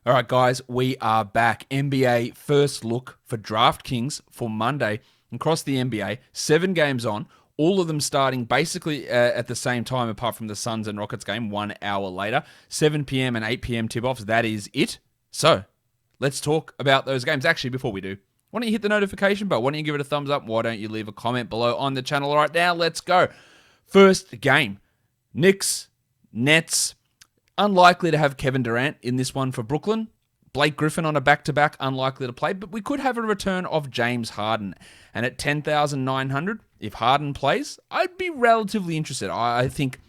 All right, guys, we are back. NBA first look for DraftKings for Monday. Across the NBA, 7 games on, all of them starting basically at the same time, apart from the Suns and Rockets game 1 hour later. 7 p.m. and 8 p.m. tip-offs, that is it. So, let's talk about those games. Actually, before we do, why don't you hit the notification bell? Why don't you give it a thumbs up? Why don't you leave a comment below on the channel? All right, now let's go. First game, Knicks, Nets. Unlikely to have Kevin Durant in this one for Brooklyn. Blake Griffin on a back-to-back, unlikely to play, but we could have a return of James Harden. And at 10,900, if Harden plays, I'd be relatively interested. I think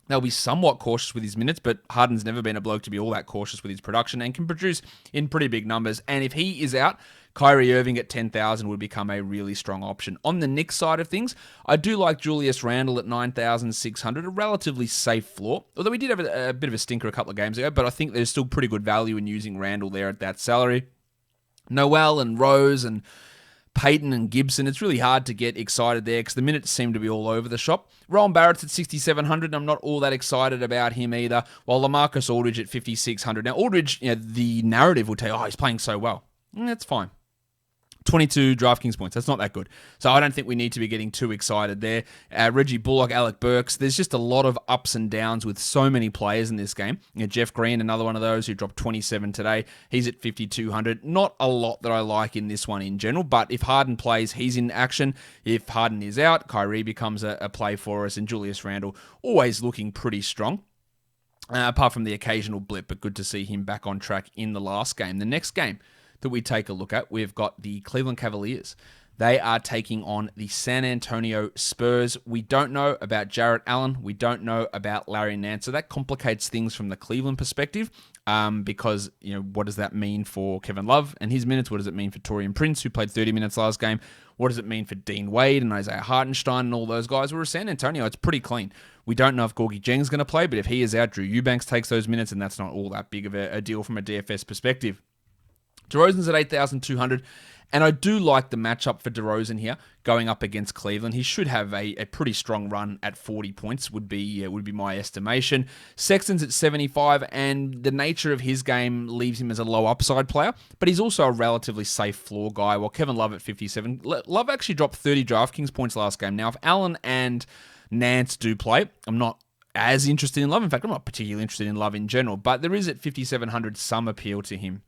they'll be somewhat cautious with his minutes, but Harden's never been a bloke to be all that cautious with his production and can produce in pretty big numbers. And if he is out, Kyrie Irving at 10,000 would become a really strong option. On the Knicks side of things, I do like Julius Randle at 9,600, a relatively safe floor. Although we did have a bit of a stinker a couple of games ago, but I think there's still pretty good value in using Randle there at that salary. Noel and Rose and Peyton and Gibson, it's really hard to get excited there because the minutes seem to be all over the shop. Rowan Barrett's at 6,700, and I'm not all that excited about him either, while LaMarcus Aldridge at 5,600. Now, Aldridge, the narrative will tell you, he's playing so well. That's fine. 22 DraftKings points. That's not that good. So I don't think we need to be getting too excited there. Reggie Bullock, Alec Burks. There's just a lot of ups and downs with so many players in this game. Jeff Green, another one of those who dropped 27 today. He's at 5,200. Not a lot that I like in this one in general, but if Harden plays, he's in action. If Harden is out, Kyrie becomes a play for us, and Julius Randle always looking pretty strong. Apart from the occasional blip, but good to see him back on track in the last game. The next game that we take a look at, we've got the Cleveland Cavaliers. They are taking on the San Antonio Spurs. We don't know about Jarrett Allen. We don't know about Larry Nance. So that complicates things from the Cleveland perspective because, what does that mean for Kevin Love and his minutes? What does it mean for Taurean Prince, who played 30 minutes last game? What does it mean for Dean Wade and Isaiah Hartenstein and all those guys? Whereas San Antonio, it's pretty clean. We don't know if Gorgie Jang is going to play, but if he is out, Drew Eubanks takes those minutes, and that's not all that big of a deal from a DFS perspective. DeRozan's at 8,200, and I do like the matchup for DeRozan here going up against Cleveland. He should have a pretty strong run at 40 points would be my estimation. Sexton's at 75, and the nature of his game leaves him as a low upside player, but he's also a relatively safe floor guy, while Kevin Love at 57. Love actually dropped 30 DraftKings points last game. Now, if Allen and Nance do play, I'm not as interested in Love. In fact, I'm not particularly interested in Love in general, but there is at 5,700 some appeal to him.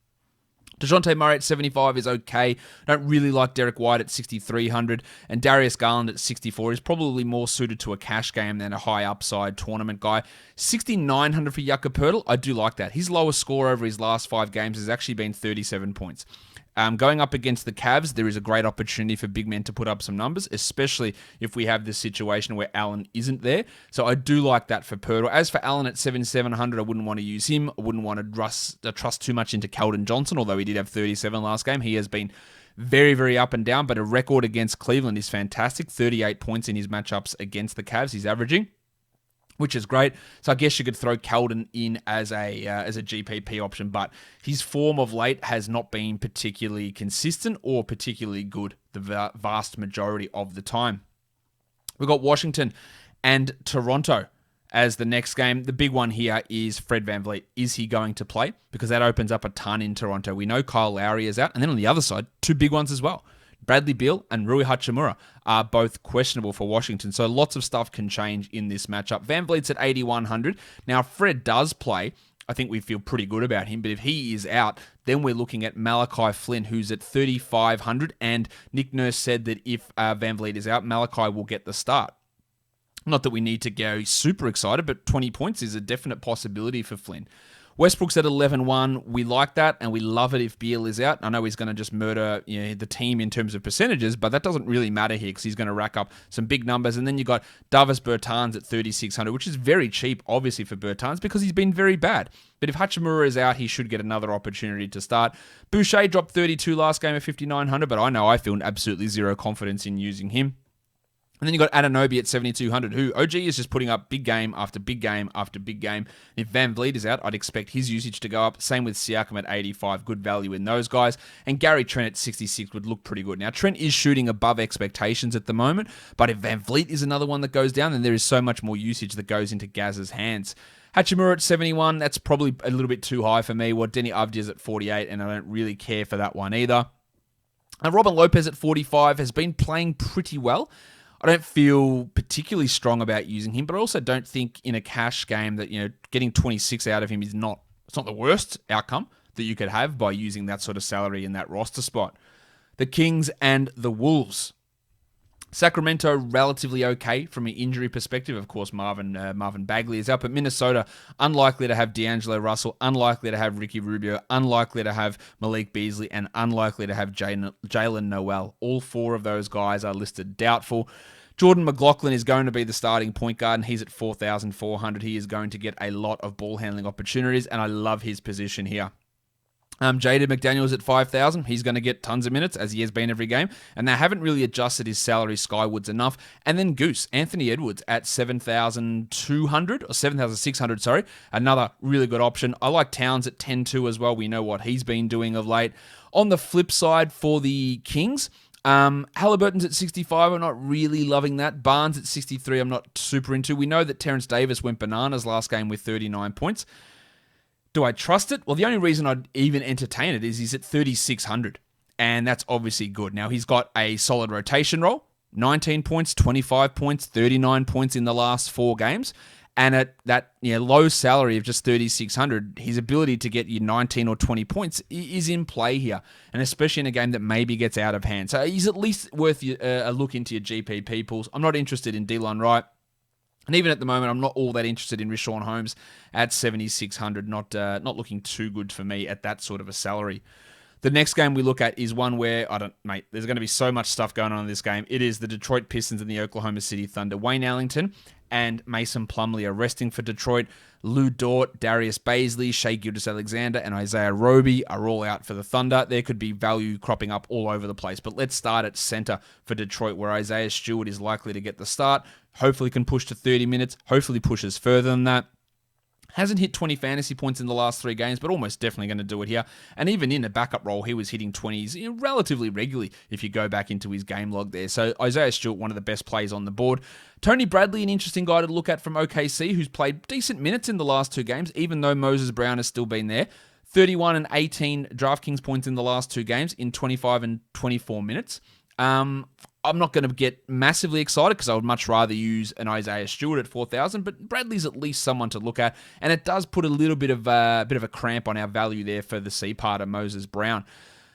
DeJounte Murray at 75 is okay. Don't really like Derek White at 6,300. And Darius Garland at 64 is probably more suited to a cash game than a high upside tournament guy. 6,900 for Yucca Poeltl, I do like that. His lowest score over his last 5 games has actually been 37 points. Going up against the Cavs, there is a great opportunity for big men to put up some numbers, especially if we have this situation where Allen isn't there. So I do like that for Poeltl. As for Allen at 7,700, I wouldn't want to use him. I wouldn't want to trust too much into Keldon Johnson, although he did have 37 last game. He has been very, very up and down, but a record against Cleveland is fantastic. 38 points in his matchups against the Cavs he's averaging, which is great. So I guess you could throw Keldon in as a GPP option, but his form of late has not been particularly consistent or particularly good the vast majority of the time. We've got Washington and Toronto as the next game. The big one here is Fred VanVleet. Is he going to play? Because that opens up a ton in Toronto. We know Kyle Lowry is out. And then on the other side, 2 big ones as well. Bradley Beal and Rui Hachimura are both questionable for Washington, so lots of stuff can change in this matchup. VanVleet's at 8,100. Now, if Fred does play, I think we feel pretty good about him, but if he is out, then we're looking at Malachi Flynn, who's at 3,500, and Nick Nurse said that if VanVleet is out, Malachi will get the start. Not that we need to go super excited, but 20 points is a definite possibility for Flynn. Westbrook's at 11-1. We like that, and we love it if Beal is out. I know he's going to just murder the team in terms of percentages, but that doesn't really matter here because he's going to rack up some big numbers. And then you got Davis Bertans at 3,600, which is very cheap, obviously, for Bertans because he's been very bad. But if Hachimura is out, he should get another opportunity to start. Boucher dropped 32 last game at 5,900, but I know I feel absolutely zero confidence in using him. And then you got Anunoby at 7,200, who OG is just putting up big game after big game after big game. If VanVleet is out, I'd expect his usage to go up. Same with Siakam at 85, good value in those guys. And Gary Trent at 66 would look pretty good. Now, Trent is shooting above expectations at the moment, but if VanVleet is another one that goes down, then there is so much more usage that goes into Gaz's hands. Hachimura at 71, that's probably a little bit too high for me. Denny Avdia's at 48, and I don't really care for that one either. And Robin Lopez at 45 has been playing pretty well. I don't feel particularly strong about using him, but I also don't think in a cash game that, getting 26 out of him it's not the worst outcome that you could have by using that sort of salary in that roster spot. The Kings and the Wolves. Sacramento, relatively okay from an injury perspective. Of course, Marvin Bagley is out, but Minnesota, unlikely to have D'Angelo Russell, unlikely to have Ricky Rubio, unlikely to have Malik Beasley, and unlikely to have Jalen Noel. All four of those guys are listed doubtful. Jordan Mclaughlin is going to be the starting point guard, and he's at 4,400. He is going to get a lot of ball handling opportunities, and I love his position here. Jaden McDaniels at 5,000. He's going to get tons of minutes, as he has been every game, and they haven't really adjusted his salary skywards enough. And then Goose, Anthony Edwards at 7,200, or 7,600, sorry. Another really good option. I like Towns at 10-2 as well. We know what he's been doing of late. On the flip side for the Kings, Halliburton's at 65. I'm not really loving that. Barnes at 63. I'm not super into. We know that Terrence Davis went bananas last game with 39 points. Do I trust it? Well, the only reason I'd even entertain it is he's at 3,600, and that's obviously good. Now, he's got a solid rotation role, 19 points, 25 points, 39 points in the last 4 games, and at that low salary of just 3,600, his ability to get you 19 or 20 points is in play here, and especially in a game that maybe gets out of hand. So he's at least worth a look into your GPP pools. I'm not interested in Delon Wright. And even at the moment, I'm not all that interested in Richaun Holmes at 7,600. Not looking too good for me at that sort of a salary. The next game we look at is one where, there's going to be so much stuff going on in this game. It is the Detroit Pistons and the Oklahoma City Thunder. Wayne Ellington and Mason Plumlee are resting for Detroit. Lou Dort, Darius Baisley, Shai Gilgeous-Alexander, and Isaiah Roby are all out for the Thunder. There could be value cropping up all over the place. But let's start at center for Detroit, where Isaiah Stewart is likely to get the start. Hopefully can push to 30 minutes. Hopefully pushes further than that. Hasn't hit 20 fantasy points in the last 3 games, but almost definitely going to do it here. And even in a backup role, he was hitting 20s relatively regularly if you go back into his game log there. So Isaiah Stewart, one of the best plays on the board. Tony Bradley, an interesting guy to look at from OKC, who's played decent minutes in the last 2 games, even though Moses Brown has still been there. 31 and 18 DraftKings points in the last 2 games in 25 and 24 minutes. I'm not going to get massively excited because I would much rather use an Isaiah Stewart at 4,000, but Bradley's at least someone to look at, and it does put a little bit of a cramp on our value there for the C part of Moses Brown.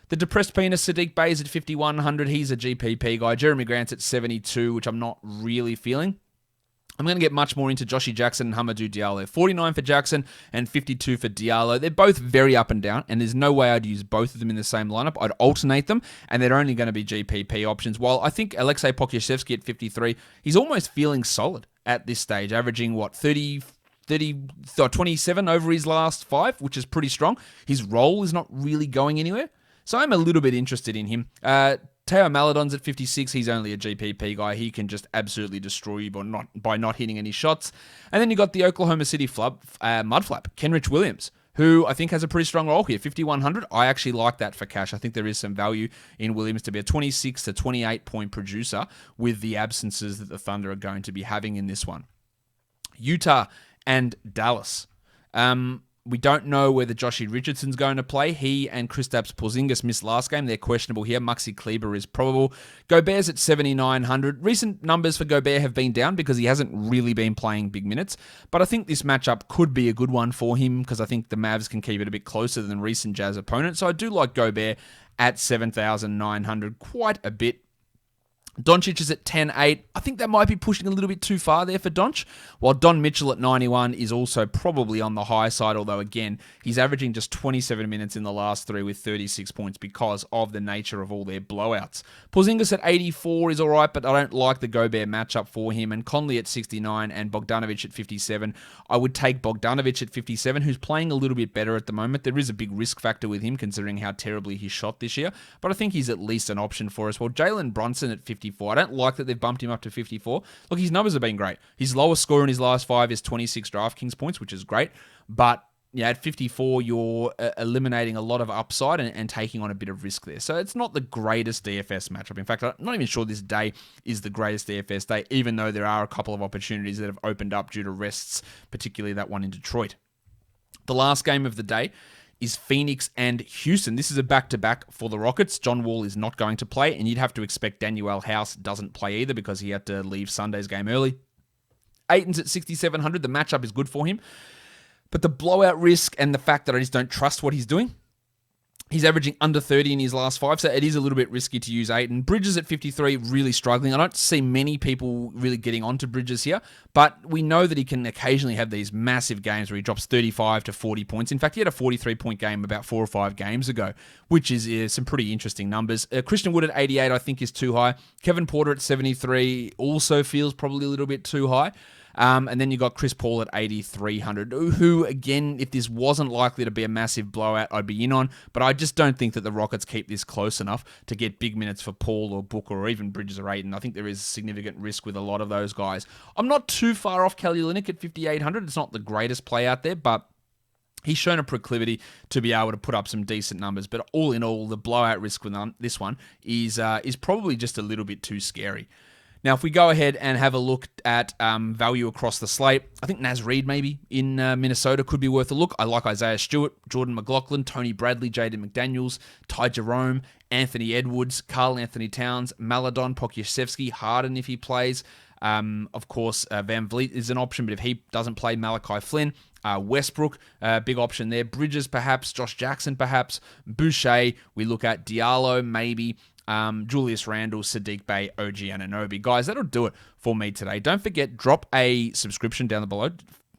The depressed penis, Sadiq Bey's at 5,100. He's a GPP guy. Jeremy Grant's at 72, which I'm not really feeling. I'm going to get much more into Joshy Jackson and Hamidou Diallo. 49 for Jackson and 52 for Diallo. They're both very up and down, and there's no way I'd use both of them in the same lineup. I'd alternate them, and they're only going to be GPP options. While I think Alexei Pokusevski at 53, he's almost feeling solid at this stage, averaging, 27 over his last 5, which is pretty strong. His role is not really going anywhere, so I'm a little bit interested in him. Teo Maledon's at 56. He's only a GPP guy. He can just absolutely destroy you by not hitting any shots. And then you got the Oklahoma City mudflap, Kenrich Williams, who I think has a pretty strong role here. 5,100. I actually like that for cash. I think there is some value in Williams to be a 26 to 28 point producer with the absences that the Thunder are going to be having in this one. Utah and Dallas. We don't know whether Joshie Richardson's going to play. He and Kristaps Porzingis missed last game. They're questionable here. Maxi Kleber is probable. Gobert's at 7,900. Recent numbers for Gobert have been down because he hasn't really been playing big minutes. But I think this matchup could be a good one for him because I think the Mavs can keep it a bit closer than recent Jazz opponents. So I do like Gobert at 7,900 quite a bit. Doncic is at 10.8. I think that might be pushing a little bit too far there for Donch, while Don Mitchell at 91 is also probably on the high side, although again, he's averaging just 27 minutes in the last 3 with 36 points because of the nature of all their blowouts. Porzingis at 84 is alright, but I don't like the Gobert matchup for him, and Conley at 69 and Bogdanovic at 57. I would take Bogdanovic at 57, who's playing a little bit better at the moment. There is a big risk factor with him considering how terribly he shot this year, but I think he's at least an option for us. Well, Jalen Bronson at 54. I don't like that they've bumped him up to 54. Look, his numbers have been great. His lowest score in his last 5 is 26 DraftKings points, which is great. But at 54, you're eliminating a lot of upside and taking on a bit of risk there. So it's not the greatest DFS matchup. In fact, I'm not even sure this day is the greatest DFS day, even though there are a couple of opportunities that have opened up due to rests, particularly that one in Detroit. The last game of the day is Phoenix and Houston. This is a back-to-back for the Rockets. John Wall is not going to play, and you'd have to expect Danuel House doesn't play either because he had to leave Sunday's game early. Ayton's at 6,700. The matchup is good for him. But the blowout risk and the fact that I just don't trust what he's doing, he's averaging under 30 in his last 5, so it is a little bit risky to use Ayton. Bridges at 53, really struggling. I don't see many people really getting onto Bridges here, but we know that he can occasionally have these massive games where he drops 35 to 40 points. In fact, he had a 43-point game about 4 or 5 games ago, which is some pretty interesting numbers. Christian Wood at 88, I think, is too high. Kevin Porter at 73 also feels probably a little bit too high. And then you got Chris Paul at 8,300, who, again, if this wasn't likely to be a massive blowout, I'd be in on. But I just don't think that the Rockets keep this close enough to get big minutes for Paul or Booker or even Bridges or Ayton. I think there is significant risk with a lot of those guys. I'm not too far off Kelly Olynyk at 5,800. It's not the greatest play out there, but he's shown a proclivity to be able to put up some decent numbers. But all in all, the blowout risk with this one is probably just a little bit too scary. Now, if we go ahead and have a look at value across the slate, I think Naz Reid maybe in Minnesota could be worth a look. I like Isaiah Stewart, Jordan Mclaughlin, Tony Bradley, Jaden McDaniels, Ty Jerome, Anthony Edwards, Karl Anthony Towns, Maladon, Pokusevski, Harden if he plays. Of course, Van Vliet is an option, but if he doesn't play, Malachi Flynn. Westbrook, big option there. Bridges perhaps, Josh Jackson perhaps, Boucher, we look at Diallo maybe. Julius Randle, Sadiq Bey, OG Anunoby. Guys, that'll do it for me today. Don't forget, drop a subscription down below.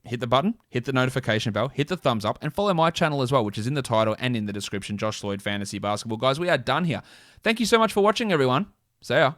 Hit the button, hit the notification bell, hit the thumbs up, and follow my channel as well, which is in the title and in the description, Josh Lloyd Fantasy Basketball. Guys, we are done here. Thank you so much for watching, everyone. See ya.